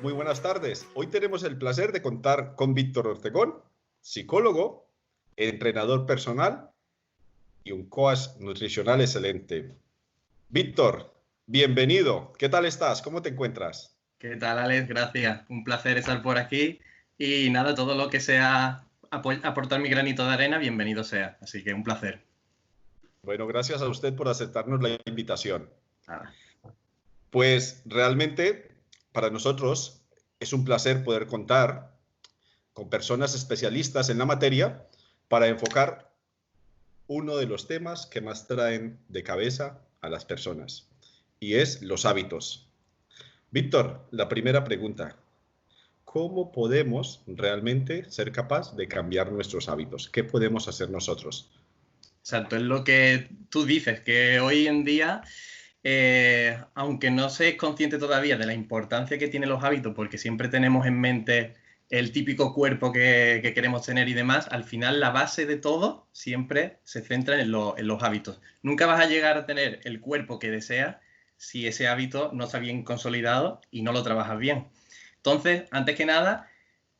Muy buenas tardes. Hoy tenemos el placer de contar con Víctor Ortegón, psicólogo, entrenador personal y un coach nutricional excelente. Víctor, bienvenido. ¿Qué tal estás? ¿Cómo te encuentras? ¿Qué tal, Alex? Gracias. Un placer estar por aquí. Y nada, todo lo que sea aportar mi granito de arena, bienvenido sea. Así que un placer. Bueno, gracias a usted por aceptarnos la invitación. Nada. Pues realmente para nosotros es un placer poder contar con personas especialistas en la materia para enfocar uno de los temas que más traen de cabeza a las personas, y es los hábitos. Víctor, la primera pregunta: ¿cómo podemos realmente ser capaz de cambiar nuestros hábitos? ¿Qué podemos hacer nosotros? Exacto, es lo que tú dices, que hoy en día, aunque no se es consciente todavía de la importancia que tienen los hábitos, porque siempre tenemos en mente el típico cuerpo que queremos tener y demás, al final la base de todo siempre se centra en los hábitos. Nunca vas a llegar a tener el cuerpo que deseas si ese hábito no está bien consolidado y no lo trabajas bien. Entonces, antes que nada,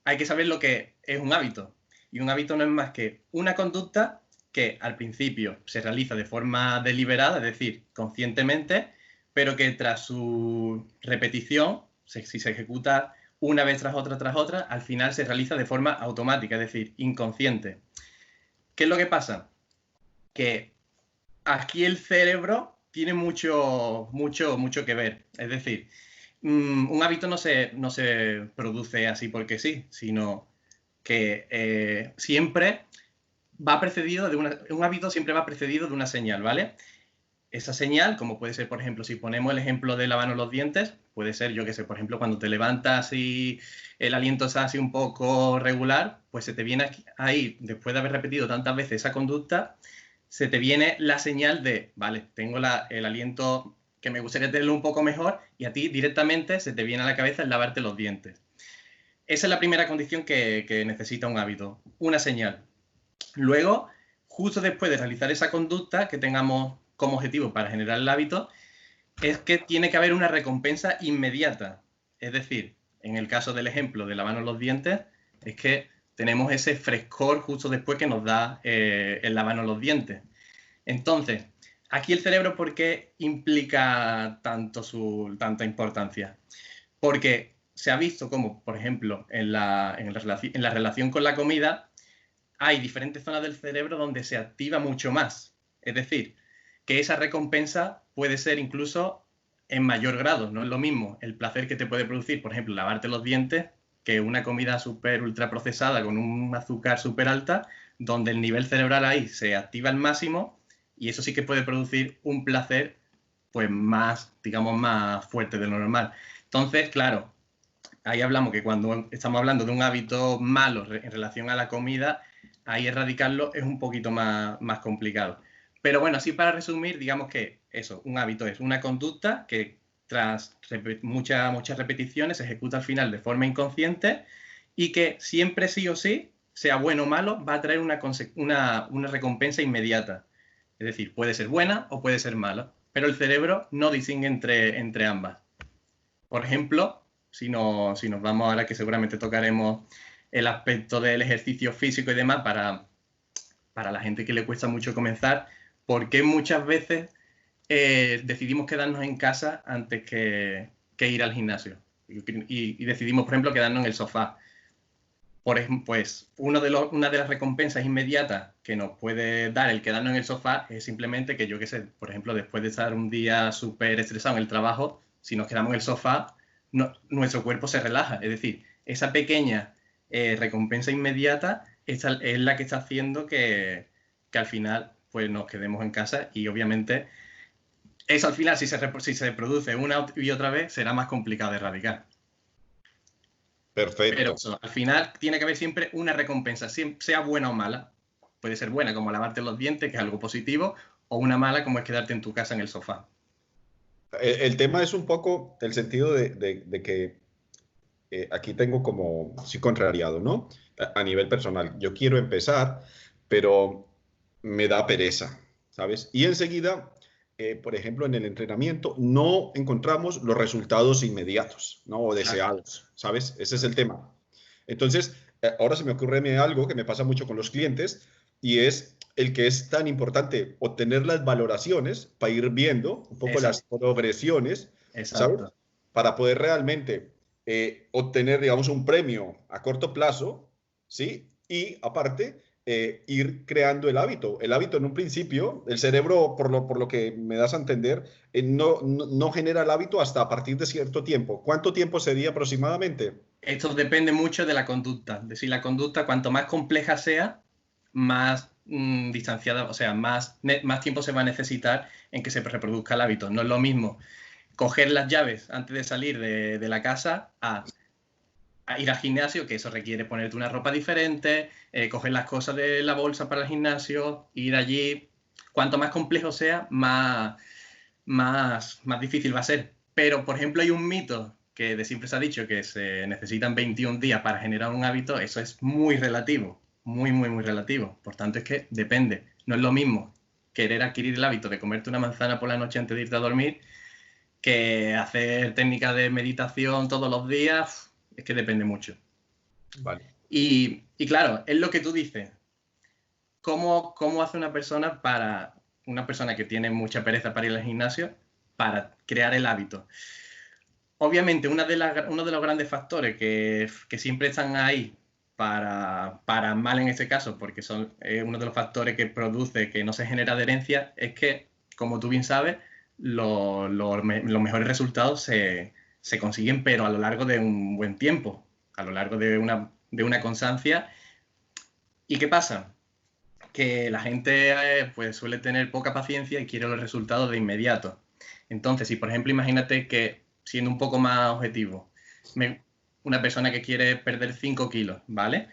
hay que saber lo que es un hábito. Y un hábito no es más que una conducta que al principio se realiza de forma deliberada, es decir, conscientemente, pero que tras su repetición, si se ejecuta una vez tras otra, al final se realiza de forma automática, es decir, inconsciente. ¿Qué es lo que pasa? Que aquí el cerebro tiene mucho que ver. Es decir, un hábito no se produce así porque sí, sino que siempre va precedido de un hábito siempre va precedido de una señal, ¿vale? Esa señal, como puede ser, por ejemplo, si ponemos el ejemplo de lavarnos los dientes, puede ser, yo que sé, por ejemplo, cuando te levantas y el aliento está así un poco regular, pues se te viene ahí, después de haber repetido tantas veces esa conducta, se te viene la señal de, vale, tengo el aliento que me gustaría tenerlo un poco mejor, y a ti directamente se te viene a la cabeza el lavarte los dientes. Esa es la primera condición que necesita un hábito, una señal. Luego, justo después de realizar esa conducta que tengamos como objetivo para generar el hábito, es que tiene que haber una recompensa inmediata. Es decir, en el caso del ejemplo de lavarnos los dientes, es que tenemos ese frescor justo después que nos da el lavarnos los dientes. Entonces, aquí el cerebro, ¿por qué implica tanta importancia? Porque se ha visto como, por ejemplo, en la relación con la comida, hay diferentes zonas del cerebro donde se activa mucho más. Es decir, que esa recompensa puede ser incluso en mayor grado. No es lo mismo el placer que te puede producir, por ejemplo, lavarte los dientes, que una comida súper ultra procesada con un azúcar súper alta, donde el nivel cerebral ahí se activa al máximo, y eso sí que puede producir un placer pues más, digamos, más fuerte de lo normal. Entonces, claro, ahí hablamos que cuando estamos hablando de un hábito malo en relación a la comida, ahí erradicarlo es un poquito más complicado. Pero bueno, así para resumir, digamos que eso, un hábito es una conducta que tras muchas repeticiones se ejecuta al final de forma inconsciente, y que siempre sí o sí, sea bueno o malo, va a traer una recompensa inmediata. Es decir, puede ser buena o puede ser mala, pero el cerebro no distingue entre ambas. Por ejemplo, si nos vamos ahora, que seguramente tocaremos el aspecto del ejercicio físico y demás para la gente que le cuesta mucho comenzar, ¿por qué muchas veces decidimos quedarnos en casa antes que ir al gimnasio? Y decidimos, por ejemplo, quedarnos en el sofá. Pues una de las recompensas inmediatas que nos puede dar el quedarnos en el sofá es simplemente que, yo qué sé, por ejemplo, después de estar un día súper estresado en el trabajo, si nos quedamos en el sofá, nuestro cuerpo se relaja. Es decir, esa pequeña recompensa inmediata es la que está haciendo que al final pues nos quedemos en casa, y obviamente eso al final, si se produce una y otra vez, será más complicado de erradicar. Pero Perfecto. eso, al final tiene que haber siempre una recompensa, sea buena o mala. Puede ser buena, como lavarte los dientes, que es algo positivo, o una mala, como es quedarte en tu casa en el sofá. El tema es un poco el sentido de que aquí tengo como, sí, contrariado, ¿no? A nivel personal. Yo quiero empezar, pero me da pereza, ¿sabes? Y enseguida por ejemplo, en el entrenamiento, no encontramos los resultados inmediatos, ¿no? O deseados, ¿sabes? Ese es el tema. Entonces, ahora se me ocurre algo que me pasa mucho con los clientes y es el que es tan importante obtener las valoraciones para ir viendo un poco las progresiones, ¿sabes? Exacto. Para poder realmente obtener, digamos, un premio a corto plazo, ¿sí? Y aparte, ir creando el hábito. El hábito en un principio, el cerebro, por lo que me das a entender, no genera el hábito hasta a partir de cierto tiempo. ¿Cuánto tiempo sería aproximadamente? Esto depende mucho de la conducta. Es decir, la conducta, cuanto más compleja sea, más distanciada, o sea, más tiempo se va a necesitar en que se reproduzca el hábito. No es lo mismo coger las llaves antes de salir de la casa a ir al gimnasio, que eso requiere ponerte una ropa diferente, coger las cosas de la bolsa para el gimnasio, ir allí. Cuanto más complejo sea, más difícil va a ser. Pero, por ejemplo, hay un mito que de siempre se ha dicho que se necesitan 21 días para generar un hábito. Eso es muy relativo, muy relativo. Por tanto, es que depende. No es lo mismo querer adquirir el hábito de comerte una manzana por la noche antes de irte a dormir que hacer técnicas de meditación todos los días. Es que depende mucho. Vale. Y claro, es lo que tú dices. ¿Cómo hace una persona que tiene mucha pereza para ir al gimnasio para crear el hábito? Obviamente, uno de los grandes factores que siempre están ahí para mal en este caso, porque son uno de los factores que produce que no se genera adherencia, es que, como tú bien sabes, los mejores resultados se consiguen, pero a lo largo de un buen tiempo, a lo largo de una constancia. ¿Y qué pasa? Que la gente pues suele tener poca paciencia y quiere los resultados de inmediato. Entonces, si por ejemplo, imagínate que, siendo un poco más objetivo, una persona que quiere perder 5 kilos, ¿vale?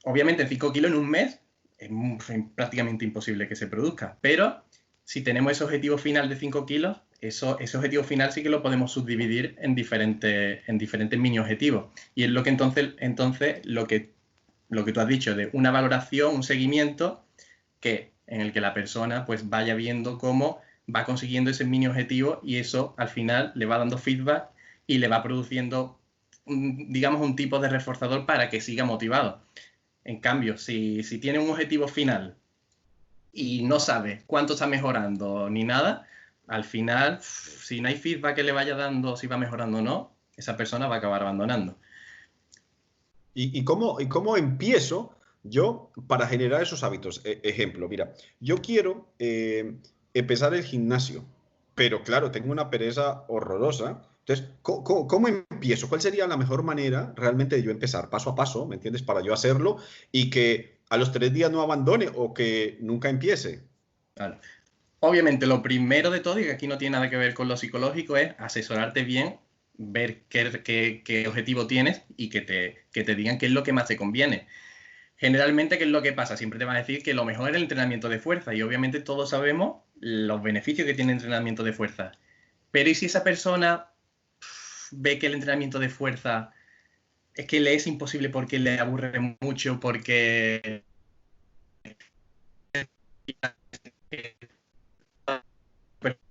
Obviamente 5 kilos en un mes es prácticamente imposible que se produzca, pero si tenemos ese objetivo final de 5 kilos, ese objetivo final sí que lo podemos subdividir en diferentes mini objetivos. Y es lo que entonces lo que tú has dicho, de una valoración, un seguimiento, en el que la persona pues vaya viendo cómo va consiguiendo ese mini objetivo y eso al final le va dando feedback y le va produciendo, digamos, un tipo de reforzador para que siga motivado. En cambio, si tiene un objetivo final y no sabe cuánto está mejorando ni nada, al final, si no hay feedback que le vaya dando si va mejorando o no, esa persona va a acabar abandonando. ¿Y cómo empiezo yo para generar esos hábitos? Ejemplo, mira, yo quiero empezar el gimnasio, pero claro, tengo una pereza horrorosa. Entonces, ¿cómo empiezo? ¿Cuál sería la mejor manera realmente de yo empezar paso a paso, ¿me entiendes? Para yo hacerlo y que a los 3 días no abandone o que nunca empiece. Claro. Obviamente, lo primero de todo, y que aquí no tiene nada que ver con lo psicológico, es asesorarte bien, ver qué objetivo tienes y que te digan qué es lo que más te conviene. Generalmente, ¿qué es lo que pasa? Siempre te van a decir que lo mejor es el entrenamiento de fuerza y obviamente todos sabemos los beneficios que tiene el entrenamiento de fuerza. Pero ¿y si esa persona ve que el entrenamiento de fuerza es que le es imposible porque le aburre mucho, porque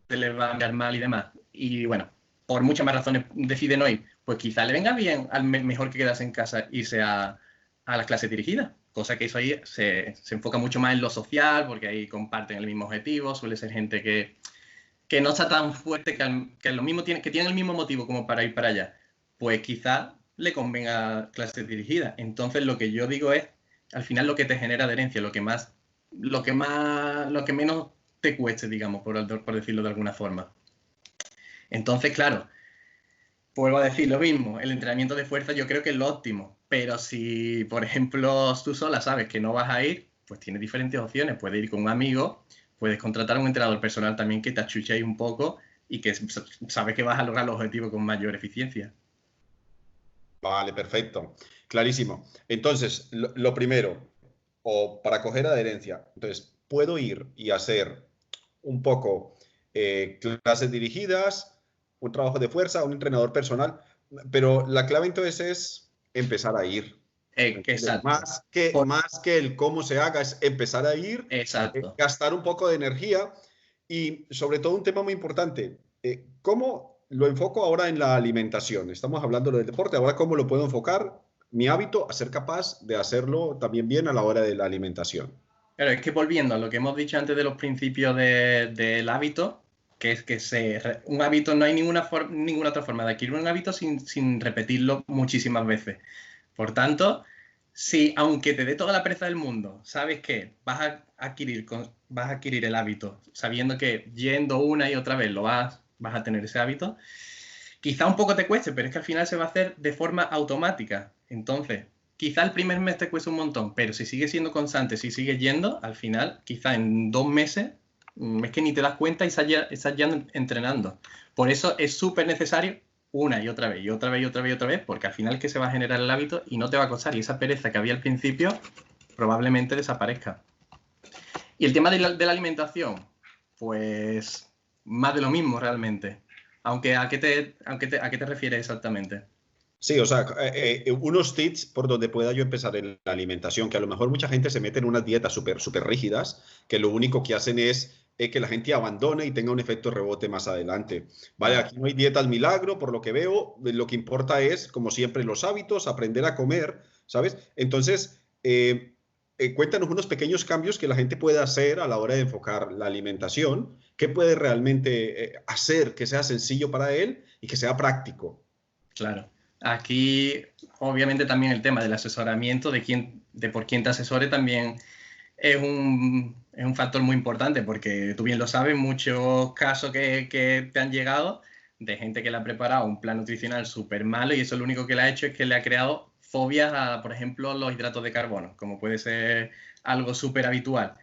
se le va a enviar mal y demás? Y bueno, por muchas más razones decide no ir, pues quizá le venga bien, mejor que quedarse en casa, irse a las clases dirigidas, cosa que eso ahí se enfoca mucho más en lo social, porque ahí comparten el mismo objetivo, suele ser gente que no está tan fuerte, que lo mismo que tiene el mismo motivo como para ir para allá, pues quizá le convenga clases dirigidas. Entonces lo que yo digo es, al final lo que te genera adherencia, lo que menos te cueste, digamos, por decirlo de alguna forma. Entonces, claro, vuelvo a decir lo mismo, el entrenamiento de fuerza yo creo que es lo óptimo, pero si, por ejemplo, tú sola sabes que no vas a ir, pues tienes diferentes opciones. Puedes ir con un amigo, puedes contratar a un entrenador personal también que te achuche ahí un poco y que sabes que vas a lograr los objetivos con mayor eficiencia. Vale, perfecto. Clarísimo. Entonces, lo primero, o para coger adherencia, entonces, puedo ir y hacer un poco clases dirigidas, un trabajo de fuerza, un entrenador personal, pero la clave entonces es empezar a ir. ¿Me entiendes? Exacto. Más que el cómo se haga, es empezar a ir, Exacto. gastar un poco de energía Y sobre todo un tema muy importante, ¿cómo lo enfoco ahora en la alimentación? Estamos hablando del deporte, ahora ¿cómo lo puedo enfocar mi hábito a ser capaz de hacerlo también bien a la hora de la alimentación? Pero es que volviendo a lo que hemos dicho antes de los principios del hábito, que es que un hábito, no hay ninguna otra forma de adquirir un hábito sin repetirlo muchísimas veces. Por tanto, si aunque te dé toda la pereza del mundo, sabes que vas a adquirir el hábito, sabiendo que yendo una y otra vez vas a tener ese hábito, quizá un poco te cueste, pero es que al final se va a hacer de forma automática. Entonces, quizá el primer mes te cuesta un montón, pero si sigues siendo constante, si sigues yendo, al final, quizá en 2 meses, es que ni te das cuenta y estás ya entrenando. Por eso es súper necesario una y otra vez, y otra vez, y otra vez, y otra vez, porque al final que se va a generar el hábito y no te va a costar. Y esa pereza que había al principio probablemente desaparezca. Y el tema de la alimentación, pues más de lo mismo realmente. Aunque ¿a qué te refieres exactamente? Sí, o sea, unos tips por donde pueda yo empezar en la alimentación, que a lo mejor mucha gente se mete en unas dietas súper rígidas, que lo único que hacen es que la gente abandone y tenga un efecto rebote más adelante. Vale, Claro. aquí no hay dietas milagro, por lo que veo, lo que importa es, como siempre, los hábitos, aprender a comer, ¿sabes? Entonces, cuéntanos unos pequeños cambios que la gente puede hacer a la hora de enfocar la alimentación, qué puede realmente hacer que sea sencillo para él y que sea práctico. Claro. Aquí, obviamente, también el tema del asesoramiento, de por quién te asesore, también es un factor muy importante, porque tú bien lo sabes, muchos casos que te han llegado de gente que le ha preparado un plan nutricional súper malo y eso lo único que le ha hecho es que le ha creado fobias a, por ejemplo, los hidratos de carbono, como puede ser algo súper habitual.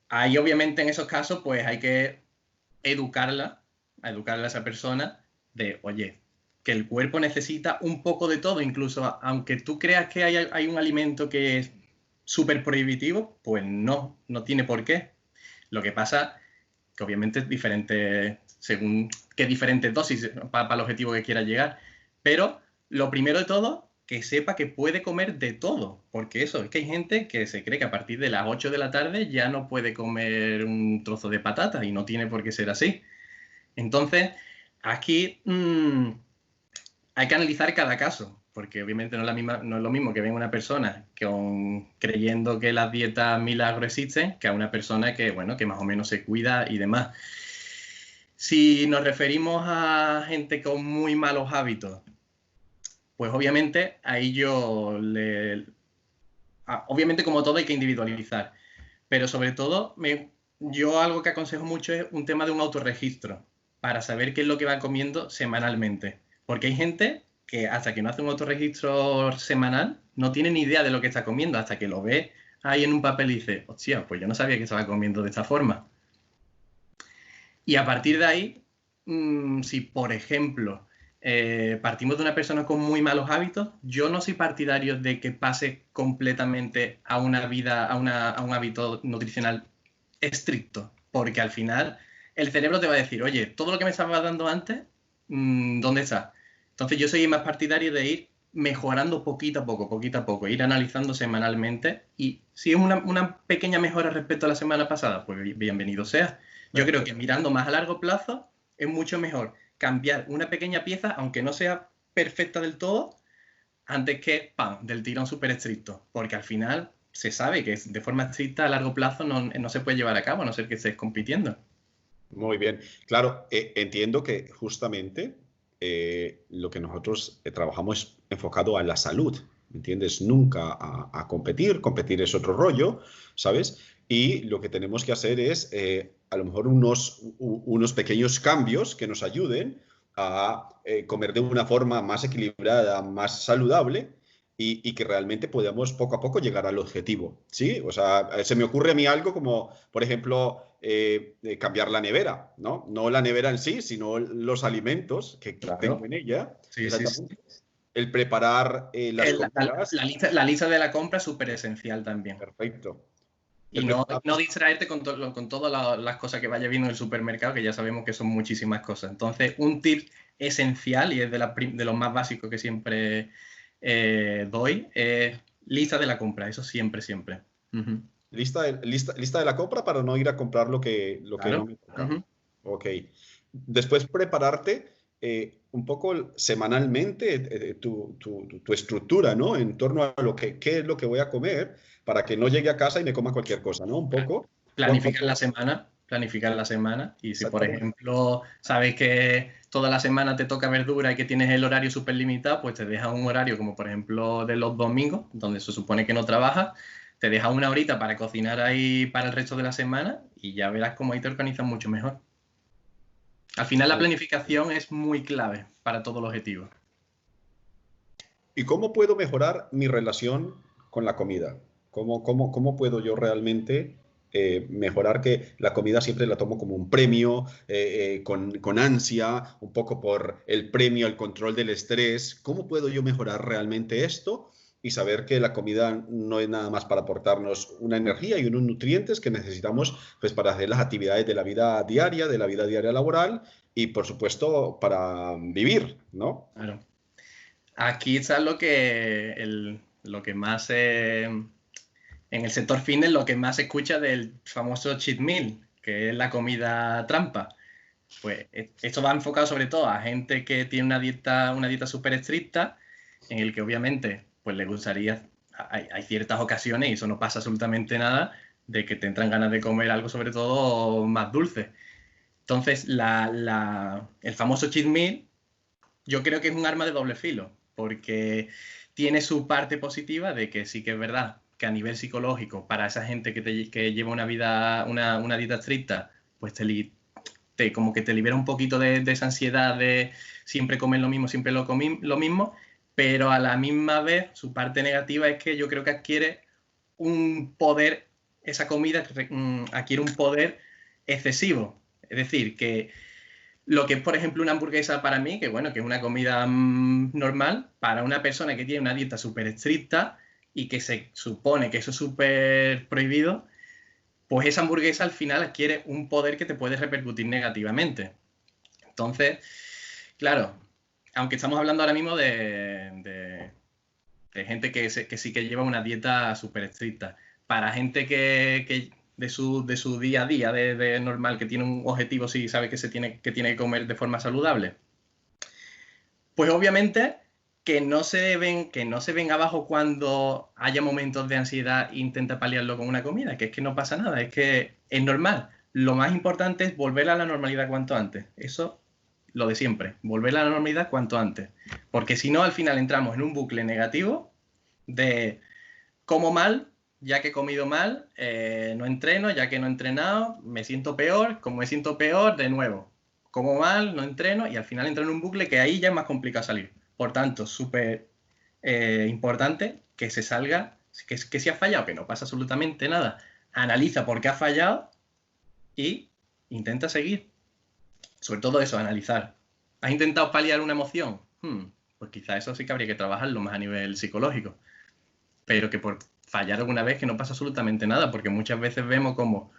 Ahí, obviamente, en esos casos, pues hay que educarla a esa persona de, oye, que el cuerpo necesita un poco de todo, incluso aunque tú creas que hay un alimento que es súper prohibitivo, pues no tiene por qué. Lo que pasa que obviamente es diferente según qué diferentes dosis para el objetivo que quiera llegar. Pero lo primero de todo, que sepa que puede comer de todo, porque eso, es que hay gente que se cree que a partir de las 8 de la tarde ya no puede comer un trozo de patata y no tiene por qué ser así. Entonces, aquí hay que analizar cada caso, porque obviamente no es lo mismo que venga una persona creyendo que las dietas milagro existen, que a una persona que, bueno, que más o menos se cuida y demás. Si nos referimos a gente con muy malos hábitos, pues obviamente obviamente como todo hay que individualizar, pero sobre todo yo algo que aconsejo mucho es un tema de un autorregistro para saber qué es lo que va comiendo semanalmente. Porque hay gente que hasta que no hace un autorregistro semanal no tiene ni idea de lo que está comiendo, hasta que lo ve ahí en un papel y dice, hostia, pues yo no sabía que estaba comiendo de esta forma. Y a partir de ahí, si por ejemplo partimos de una persona con muy malos hábitos, yo no soy partidario de que pase completamente a una vida, a un hábito nutricional estricto, porque al final el cerebro te va a decir, oye, todo lo que me estabas dando antes, ¿dónde está? Entonces yo soy más partidario de ir mejorando poquito a poco, ir analizando semanalmente y si es una pequeña mejora respecto a la semana pasada, pues bienvenido sea. Yo creo que mirando más a largo plazo es mucho mejor cambiar una pequeña pieza, aunque no sea perfecta del todo, antes que, ¡pam!, del tirón súper estricto, porque al final se sabe que de forma estricta a largo plazo no se puede llevar a cabo, a no ser que estés compitiendo. Muy bien. Claro, entiendo que justamente lo que nosotros trabajamos es enfocado a la salud, ¿me entiendes? Nunca a competir, competir es otro rollo, ¿sabes? Y lo que tenemos que hacer es a lo mejor unos pequeños cambios que nos ayuden a comer de una forma más equilibrada, más saludable y que realmente podamos poco a poco llegar al objetivo, ¿sí? O sea, se me ocurre a mí algo como, por ejemplo, cambiar la nevera, ¿no? No la nevera en sí, sino los alimentos que tengo Claro. en ella, Sí, sí, sí. exactamente. El preparar las comidas, La lista de la compra es súper esencial también. perfecto. El Y preparar no distraerte con todas las cosas que vaya viendo en el supermercado, que ya sabemos que son muchísimas cosas. Entonces, un tip esencial, y es de los más básicos que siempre doy, es lista de la compra. Eso siempre, siempre. Uh-huh. Lista de la compra para no ir a comprar lo que Claro. no me toca. Ok. Después prepararte un poco semanalmente tu estructura, ¿no? En torno a qué es lo que voy a comer para que no llegue a casa y me coma cualquier cosa, ¿no? Un poco. Planificar la semana y si por Exactamente. ejemplo sabes que toda la semana te toca verdura y que tienes el horario súper limitado, pues te deja un horario como por ejemplo de los domingos, donde se supone que no trabajas, te deja una horita para cocinar ahí para el resto de la semana y ya verás cómo ahí te organizas mucho mejor. Al final la planificación es muy clave para todo el objetivo. ¿Y cómo puedo mejorar mi relación con la comida? ¿Cómo puedo yo realmente mejorar que la comida siempre la tomo como un premio, con ansia, un poco por el premio, el control del estrés? ¿Cómo puedo yo mejorar realmente esto y saber que la comida no es nada más para aportarnos una energía y unos nutrientes que necesitamos pues, para hacer las actividades de la vida diaria, laboral y, por supuesto, para vivir, ¿no? Claro. Aquí está lo que más en el sector fitness lo que más se escucha del famoso cheat meal, que es la comida trampa. Pues esto va enfocado sobre todo a gente que tiene una dieta súper estricta, en el que obviamente pues le gustaría, hay ciertas ocasiones, y eso no pasa absolutamente nada, de que te entran ganas de comer algo sobre todo más dulce. Entonces, el famoso cheat meal yo creo que es un arma de doble filo, porque tiene su parte positiva de que sí que es verdad que a nivel psicológico, para esa gente que lleva una vida, una dieta estricta, pues como que te libera un poquito de esa ansiedad de siempre comer lo mismo, siempre lo mismo, pero a la misma vez su parte negativa es que yo creo que adquiere un poder, esa comida adquiere un poder excesivo. Es decir, que lo que es, por ejemplo, una hamburguesa para mí, que bueno, que es una comida normal, para una persona que tiene una dieta súper estricta y que se supone que eso es súper prohibido, pues esa hamburguesa al final adquiere un poder que te puede repercutir negativamente. Entonces, claro, aunque estamos hablando ahora mismo de gente que sí que lleva una dieta súper estricta, para gente que de su día a día, de normal, que tiene un objetivo, sí sabe que tiene que comer de forma saludable, pues obviamente que no se ven abajo cuando haya momentos de ansiedad e intenta paliarlo con una comida, que es que no pasa nada, es que es normal. Lo más importante es volver a la normalidad cuanto antes. Eso, lo de siempre, volver a la normalidad cuanto antes. Porque si no, al final entramos en un bucle negativo de como mal, ya que he comido mal, no entreno, ya que no he entrenado, me siento peor, como me siento peor, de nuevo. Como mal, no entreno y al final entro en un bucle que ahí ya es más complicado salir. Por tanto, súper importante que se salga, que si ha fallado, que no pasa absolutamente nada, analiza por qué ha fallado y intenta seguir. Sobre todo eso, analizar. ¿Has intentado paliar una emoción? Pues quizá eso sí que habría que trabajarlo más a nivel psicológico. Pero que por fallar alguna vez que no pasa absolutamente nada, porque muchas veces vemos como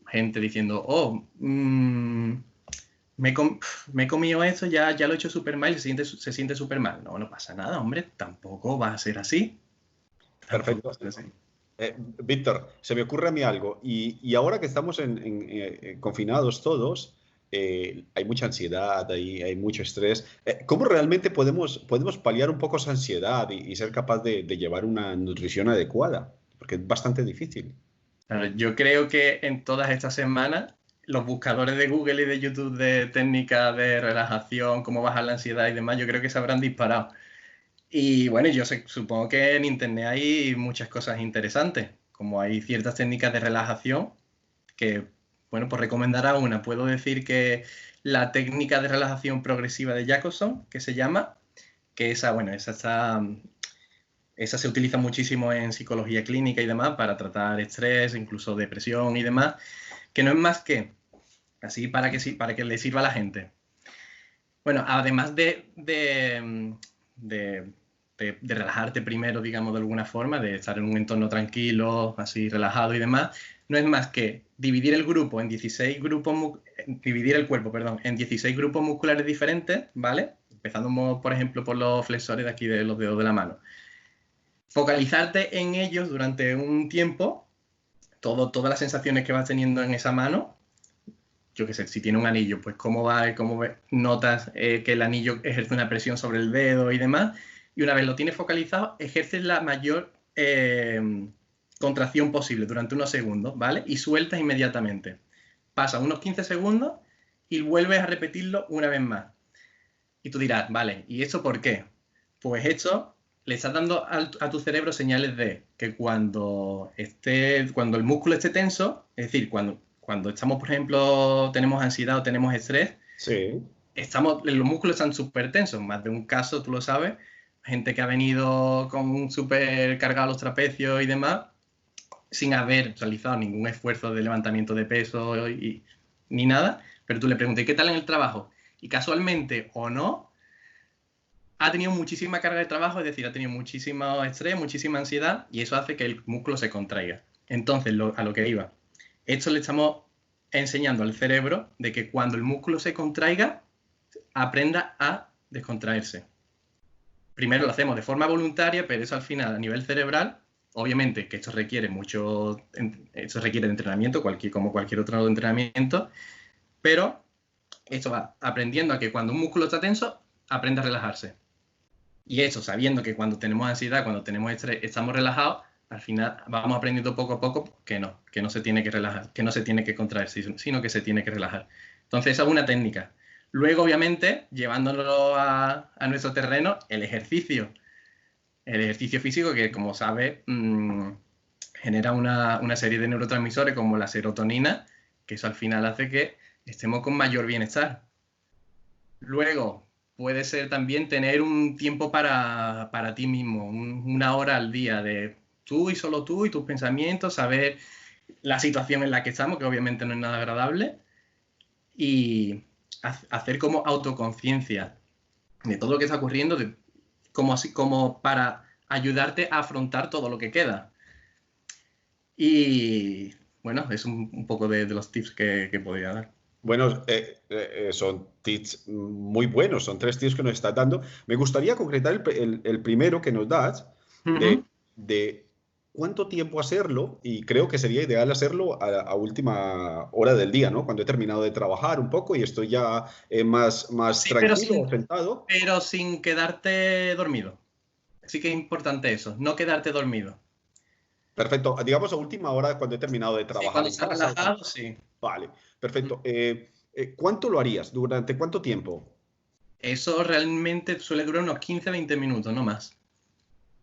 gente diciendo, oh, me he comido esto, ya lo he hecho súper mal y se siente súper mal. No, no pasa nada, hombre, tampoco va a ser así. Tampoco va Perfecto. a ser así. Víctor, se me ocurre a mí algo. Y ahora que estamos confinados todos, hay mucha ansiedad, hay mucho estrés. ¿Cómo realmente podemos paliar un poco esa ansiedad y ser capaz de llevar una nutrición adecuada? Porque es bastante difícil. Claro, yo creo que en todas estas semanas los buscadores de Google y de YouTube de técnicas de relajación, cómo bajar la ansiedad y demás, yo creo que se habrán disparado. Y bueno, supongo que en Internet hay muchas cosas interesantes, como hay ciertas técnicas de relajación que, bueno, pues recomendará una. Puedo decir que la técnica de relajación progresiva de Jacobson, que se llama, que esa, bueno, esa se utiliza muchísimo en psicología clínica y demás para tratar estrés, incluso depresión y demás, que no es más que, así para que le sirva a la gente. Bueno, además de relajarte primero, digamos, de alguna forma, de estar en un entorno tranquilo, así relajado y demás, no es más que dividir el grupo en 16 grupos, dividir el cuerpo, perdón, en 16 grupos musculares diferentes, ¿vale? Empezando, por ejemplo, por los flexores de aquí de los dedos de la mano. Focalizarte en ellos durante un tiempo, todas las sensaciones que vas teniendo en esa mano, yo qué sé, si tiene un anillo, pues cómo notas que el anillo ejerce una presión sobre el dedo y demás, y una vez lo tienes focalizado, ejerces la mayor contracción posible durante unos segundos, ¿vale? Y sueltas inmediatamente. Pasa unos 15 segundos y vuelves a repetirlo una vez más. Y tú dirás, vale, ¿y esto por qué? Pues esto le estás dando a tu cerebro señales de que cuando el músculo esté tenso, es decir, cuando estamos, por ejemplo, tenemos ansiedad o tenemos estrés, Sí. los músculos están súper tensos. Más de un caso, tú lo sabes, gente que ha venido con súper cargado los trapecios y demás, sin haber realizado ningún esfuerzo de levantamiento de peso ni nada, pero tú le preguntas, ¿qué tal en el trabajo? Y casualmente o no, ha tenido muchísima carga de trabajo, es decir, ha tenido muchísimo estrés, muchísima ansiedad, y eso hace que el músculo se contraiga. Entonces, a lo que iba, esto le estamos enseñando al cerebro de que cuando el músculo se contraiga, aprenda a descontraerse. Primero lo hacemos de forma voluntaria, pero eso al final, a nivel cerebral, obviamente que esto requiere de entrenamiento, como cualquier otro entrenamiento, pero esto va aprendiendo a que cuando un músculo está tenso, aprenda a relajarse. Y eso, sabiendo que cuando tenemos ansiedad, cuando tenemos estrés, estamos relajados, al final vamos aprendiendo poco a poco que no se tiene que relajar, que no se tiene que contraer, sino que se tiene que relajar. Entonces esa es una técnica. Luego, obviamente, llevándolo a nuestro terreno, el ejercicio físico que, como sabes, genera una serie de neurotransmisores como la serotonina, que eso al final hace que estemos con mayor bienestar. Luego, puede ser también tener un tiempo para ti mismo, una hora al día de tú y solo tú y tus pensamientos, saber la situación en la que estamos, que obviamente no es nada agradable, y hacer como autoconciencia de todo lo que está ocurriendo, como para ayudarte a afrontar todo lo que queda. Y bueno, es un poco de los tips que podría dar. Bueno, son tips muy buenos, son 3 tips que nos estás dando. Me gustaría concretar el primero que nos das de cuánto tiempo hacerlo, y creo que sería ideal hacerlo a última hora del día, ¿no? Cuando he terminado de trabajar un poco y estoy ya más Sí, tranquilo, sentado. pero sin quedarte dormido. Sí que es importante eso, no quedarte dormido. Perfecto. Digamos a última hora cuando he terminado de Sí, trabajar cuando en estás casa. relajado, sí. Vale, perfecto. ¿Cuánto lo harías? ¿Durante cuánto tiempo? Eso realmente suele durar unos 15-20 minutos, no más.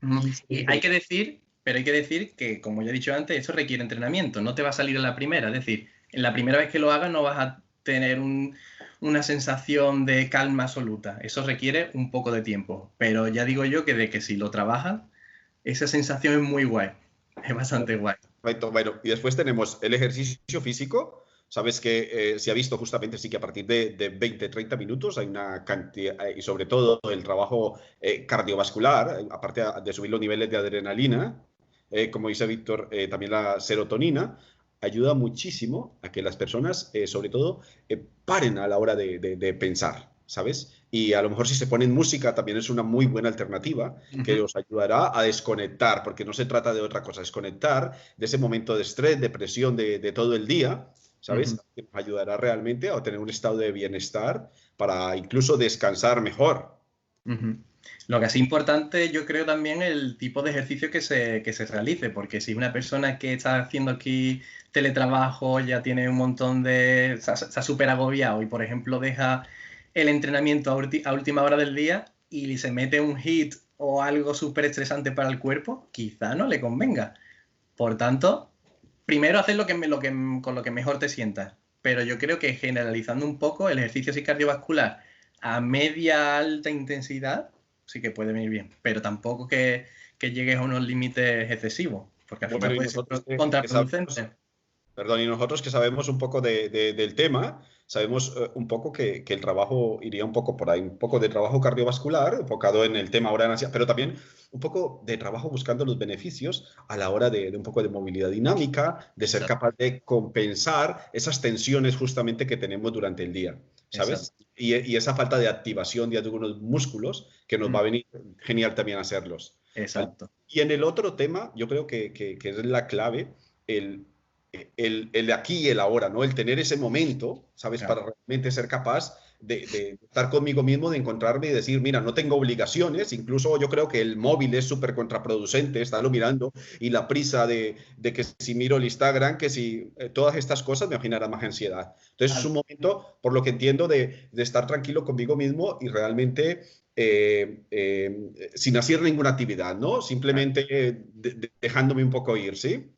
15, Y 20 hay minutos. que decir que, como ya he dicho antes, eso requiere entrenamiento, no te va a salir a la primera. Es decir, en la primera vez que lo hagas no vas a tener una sensación de calma absoluta. Eso requiere un poco de tiempo. Pero ya digo yo que de que si lo trabajas, esa sensación es muy guay. Es bastante guay. Perfecto. Bueno, y después tenemos el ejercicio físico. Sabes que se ha visto justamente sí que a partir de 20-30 minutos hay una cantidad, y sobre todo el trabajo cardiovascular, aparte de subir los niveles de adrenalina, como dice Víctor, también la serotonina, ayuda muchísimo a que las personas, sobre todo, paren a la hora de pensar, ¿sabes? Y a lo mejor si se ponen música también es una muy buena alternativa que os ayudará a desconectar, porque no se trata de otra cosa, desconectar de ese momento de estrés, de presión de todo el día, ¿sabes? Que nos ayudará realmente a tener un estado de bienestar para incluso descansar mejor. Lo que es importante, yo creo también el tipo de ejercicio que se realice, porque si una persona que está haciendo aquí teletrabajo ya tiene un montón está súper agobiado y, por ejemplo, deja el entrenamiento a última hora del día y se mete un hit o algo súper estresante para el cuerpo, quizá no le convenga. Por tanto, primero hacer con lo que mejor te sientas. Pero yo creo que generalizando un poco, el ejercicio así cardiovascular a media alta intensidad sí que puede venir bien. Pero tampoco que llegues a unos límites excesivos, porque al final Bueno, y puede ser nosotros que sabemos, contraproducente. perdón, y nosotros que sabemos un poco del tema, sabemos un poco que el trabajo iría un poco por ahí, un poco de trabajo cardiovascular, enfocado en el tema ahora en ansiedad, pero también un poco de trabajo buscando los beneficios a la hora de un poco de movilidad dinámica, de ser Exacto. capaz de compensar esas tensiones justamente que tenemos durante el día, ¿sabes? Exacto. Y esa falta de activación de algunos músculos que nos va a venir genial también hacerlos, ¿vale? Exacto. Y en el otro tema, yo creo que es la clave, el aquí y el ahora, ¿no? El tener ese momento, ¿sabes? Claro. Para realmente ser capaz de estar conmigo mismo, de encontrarme y decir, mira, no tengo obligaciones. Incluso yo creo que el móvil es súper contraproducente, estarlo mirando, y la prisa de que si miro el Instagram, que si todas estas cosas me generan más ansiedad. Entonces es un momento, por lo que entiendo, de estar tranquilo conmigo mismo y realmente sin hacer ninguna actividad, ¿no? Simplemente dejándome un poco ir, ¿sí?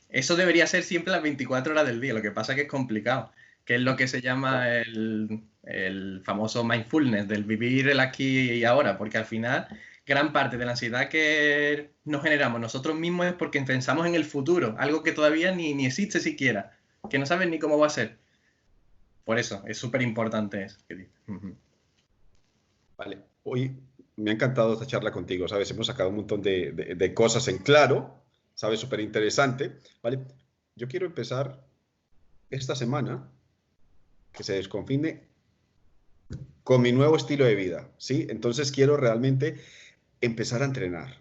Eso debería ser siempre las 24 horas del día, lo que pasa es que es complicado, que es lo que se llama el famoso mindfulness, del vivir el aquí y ahora, porque al final gran parte de la ansiedad que nos generamos nosotros mismos es porque pensamos en el futuro, algo que todavía ni existe siquiera, que no sabes ni cómo va a ser. Por eso, es súper importante eso. Vale, hoy me ha encantado esta charla contigo, ¿sabes? Hemos sacado un montón de cosas en claro, ¿sabes? Súper interesante, ¿vale? Yo quiero empezar esta semana, que se desconfine, con mi nuevo estilo de vida, ¿sí? Entonces quiero realmente empezar a entrenar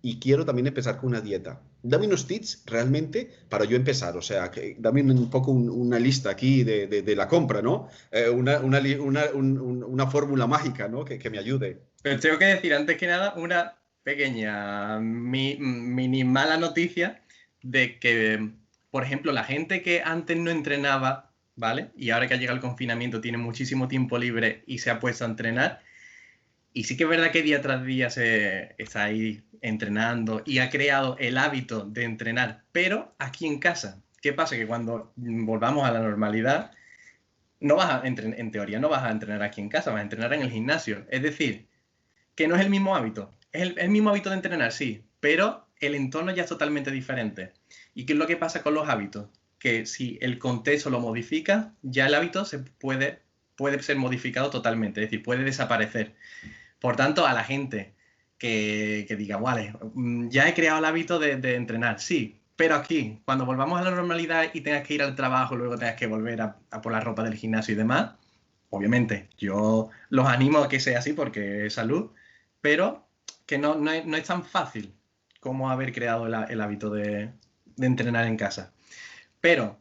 y quiero también empezar con una dieta. Dame unos tips realmente para yo empezar, o sea, dame un poco una lista aquí de la compra, ¿no? Una fórmula mágica, ¿no? Que me ayude. Pero tengo que decir, antes que nada, una pequeña, mini mala noticia de que, por ejemplo, la gente que antes no entrenaba, ¿vale? Y ahora que ha llegado el confinamiento tiene muchísimo tiempo libre y se ha puesto a entrenar. Y sí que es verdad que día tras día se está ahí entrenando y ha creado el hábito de entrenar, pero aquí en casa. ¿Qué pasa? Que cuando volvamos a la normalidad, no vas a en teoría no vas a entrenar aquí en casa, vas a entrenar en el gimnasio. Es decir, que no es el mismo hábito. Es el mismo hábito de entrenar, sí, pero el entorno ya es totalmente diferente. ¿Y qué es lo que pasa con los hábitos? Que si el contexto lo modifica, ya el hábito puede ser modificado totalmente, es decir, puede desaparecer. Por tanto, a la gente que diga, vale, ya he creado el hábito de entrenar, sí, pero aquí, cuando volvamos a la normalidad y tengas que ir al trabajo, luego tengas que volver a por la ropa del gimnasio y demás, obviamente, yo los animo a que sea así porque es salud, pero que no es tan fácil como haber creado el hábito de entrenar en casa. Pero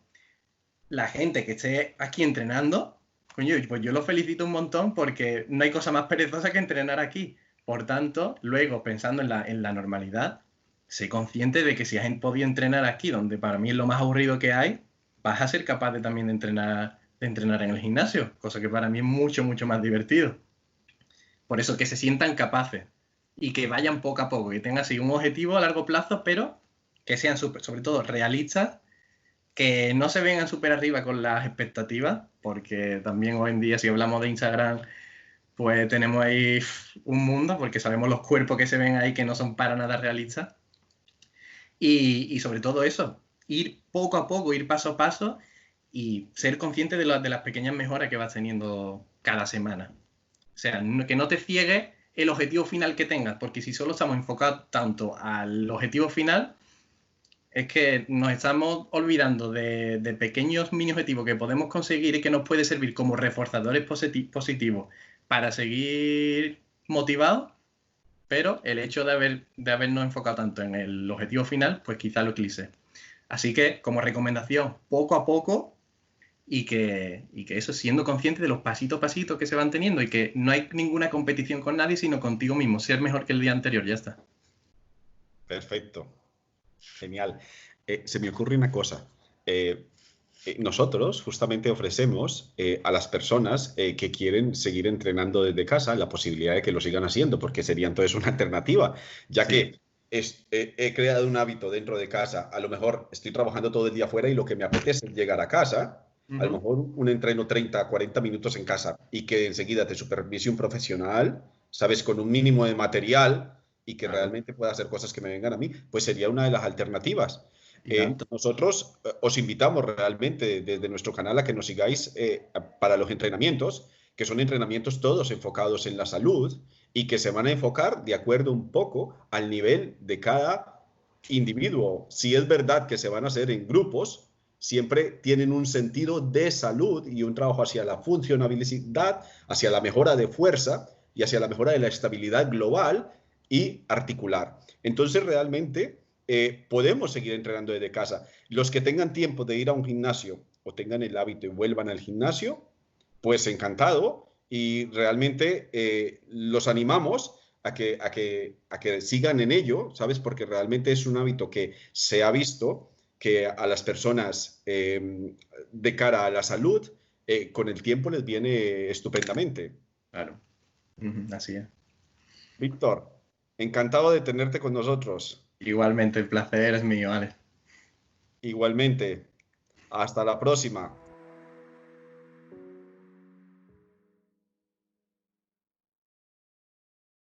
la gente que esté aquí entrenando, coño, pues yo los felicito un montón porque no hay cosa más perezosa que entrenar aquí. Por tanto, luego, pensando en la normalidad, sé consciente de que si has podido entrenar aquí, donde para mí es lo más aburrido que hay, vas a ser capaz de también de entrenar en el gimnasio, cosa que para mí es mucho, mucho más divertido. Por eso que se sientan capaces y que vayan poco a poco, que tengan así un objetivo a largo plazo, pero que sean sobre todo realistas, que no se vengan súper arriba con las expectativas, porque también hoy en día si hablamos de Instagram, pues tenemos ahí un mundo, porque sabemos los cuerpos que se ven ahí que no son para nada realistas. Y sobre todo eso, ir poco a poco, ir paso a paso y ser consciente de las pequeñas mejoras que vas teniendo cada semana. O sea, que no te ciegue el objetivo final que tengas, porque si solo estamos enfocados tanto al objetivo final, es que nos estamos olvidando de pequeños mini objetivos que podemos conseguir y que nos puede servir como reforzadores positivos para seguir motivados, pero el hecho de habernos enfocado tanto en el objetivo final, pues quizá lo eclipse. Así que, como recomendación, poco a poco y que eso, siendo consciente de los pasitos a pasitos que se van teniendo y que no hay ninguna competición con nadie, sino contigo mismo, ser mejor que el día anterior, ya está. Perfecto. Genial. Se me ocurre una cosa. Nosotros justamente ofrecemos a las personas que quieren seguir entrenando desde casa la posibilidad de que lo sigan haciendo, porque sería entonces una alternativa, ya Sí. que he creado un hábito dentro de casa. A lo mejor estoy trabajando todo el día afuera y lo que me apetece es llegar a casa, a lo mejor un entreno 30, 40 minutos en casa y que enseguida te supervise un profesional, sabes, con un mínimo de material y que Claro. realmente pueda hacer cosas que me vengan a mí, pues sería una de las alternativas. Y tanto. Nosotros os invitamos realmente desde nuestro canal a que nos sigáis para los entrenamientos, que son entrenamientos todos enfocados en la salud y que se van a enfocar de acuerdo un poco al nivel de cada individuo. Si es verdad que se van a hacer en grupos, siempre tienen un sentido de salud y un trabajo hacia la funcionalidad, hacia la mejora de fuerza y hacia la mejora de la estabilidad global y articular. Entonces, realmente podemos seguir entrenando desde casa. Los que tengan tiempo de ir a un gimnasio o tengan el hábito y vuelvan al gimnasio, pues encantado, y realmente los animamos a que sigan en ello, ¿sabes? Porque realmente es un hábito que se ha visto que a las personas de cara a la salud, con el tiempo les viene estupendamente. Claro, así es. Víctor, encantado de tenerte con nosotros. Igualmente, el placer es mío, Alex. Igualmente, hasta la próxima.